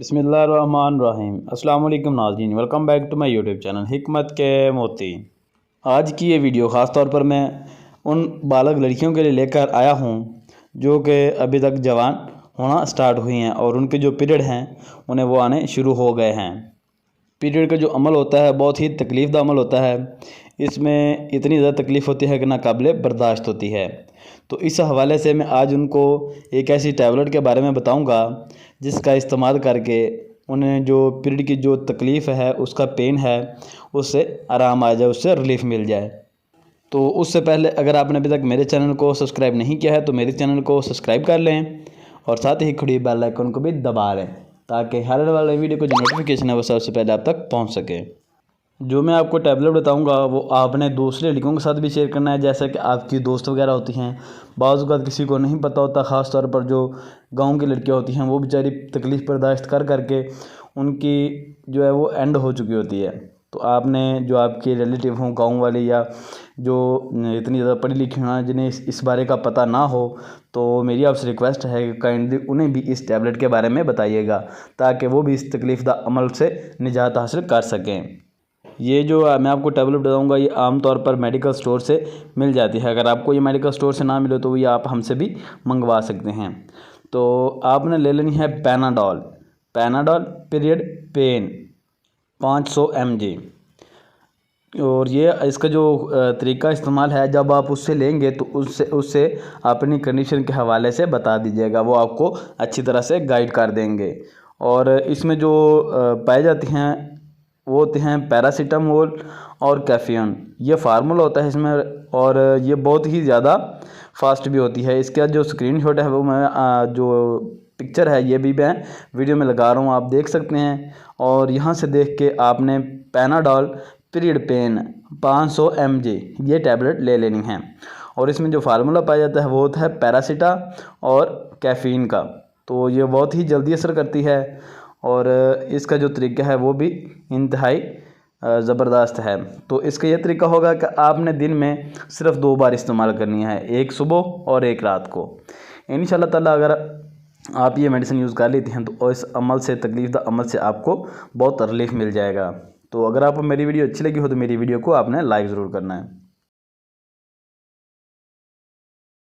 बिस्मिल्लाहिर्रहमानिर्रहीम। अस्सलाम वालेकुम नाज़रीन, welcome back to my YouTube channel हिकमत के मोती। आज की ये वीडियो ख़ास तौर पर मैं उन बालग लड़कियों के लिए लेकर आया हूँ जो कि अभी तक जवान होना स्टार्ट हुई हैं और उनके जो पीरियड हैं उन्हें वो आने शुरू हो गए हैं। पीरियड का जो अमल होता है बहुत ही तकलीफ़ दा अमल होता है। इसमें इतनी ज़्यादा तकलीफ़ होती है कि नाकाबिले बर्दाश्त होती है। तो इस हवाले से मैं आज उनको एक ऐसी टैबलेट के बारे में बताऊंगा जिसका इस्तेमाल करके उन्हें जो पीरियड की जो तकलीफ़ है, उसका पेन है, उससे आराम आ जाए, उससे रिलीफ़ मिल जाए। तो उससे पहले अगर आपने अभी तक मेरे चैनल को सब्सक्राइब नहीं किया है तो मेरे चैनल को सब्सक्राइब कर लें और साथ ही खड़ी बेल आइकन को भी दबा लें ताकि हर वाले वीडियो को जो नोटिफिकेशन है वो सबसे पहले आप तक पहुंच सके। जो मैं आपको टैबलेट बताऊंगा वो आपने दूसरे लड़कियों के साथ भी शेयर करना है, जैसा कि आपकी दोस्त वगैरह होती हैं। बाज़ औक़ात किसी को नहीं पता होता, ख़ास तौर पर जो गांव की लड़कियां होती हैं वो बेचारी तकलीफ़ बर्दाश्त कर करके उनकी जो है वो एंड हो चुकी होती है। तो आपने जो आपके रिलेटिव हों गाँव वाले या जो इतनी ज़्यादा पढ़ी लिखी हों जिन्हें इस बारे का पता ना हो, तो मेरी आपसे रिक्वेस्ट है कि काइंडली उन्हें भी इस टैबलेट के बारे में बताइएगा ताकि वो भी इस तकलीफ़ दा अमल से निजात हासिल कर सकें। ये जो मैं आपको टैबलेट बताऊंगा ये आमतौर पर मेडिकल स्टोर से मिल जाती है। अगर आपको ये मेडिकल स्टोर से ना मिले तो ये आप हमसे भी मंगवा सकते हैं। तो आपने ले लेनी है पैनाडोल पीरियड पेन 500 mg। और ये इसका जो तरीका इस्तेमाल है, जब आप उससे लेंगे तो उससे अपनी कंडीशन के हवाले से बता दीजिएगा, वो आपको अच्छी तरह से गाइड कर देंगे। और इसमें जो पाए जाती हैं वो होते हैं पैरासीटामोल और कैफ़ीन। ये फार्मूला होता है इसमें और ये बहुत ही ज़्यादा फास्ट भी होती है। इसका जो स्क्रीनशॉट है वो मैं जो पिक्चर है ये भी मैं वीडियो में लगा रहा हूँ, आप देख सकते हैं। और यहाँ से देख के आपने पैनाडोल पीरियड पेन 500 mg ये टैबलेट ले लेनी है। और इसमें जो फार्मूला पाया जाता है वो होता है पैरासीटा और कैफ़ीन का। तो ये बहुत ही जल्दी असर करती है और इसका जो तरीका है वो भी इंतहाई ज़बरदस्त है। तो इसका ये तरीका होगा कि आपने दिन में सिर्फ 2 बार इस्तेमाल करनी है, एक सुबह और एक रात को। इंशाल्लाह ताला अगर आप ये मेडिसिन यूज़ कर लेते हैं तो इस अमल से, तकलीफ़ दा अमल से आपको बहुत रिलीफ मिल जाएगा। तो अगर आपको मेरी वीडियो अच्छी लगी हो तो मेरी वीडियो को आपने लाइक ज़रूर करना है।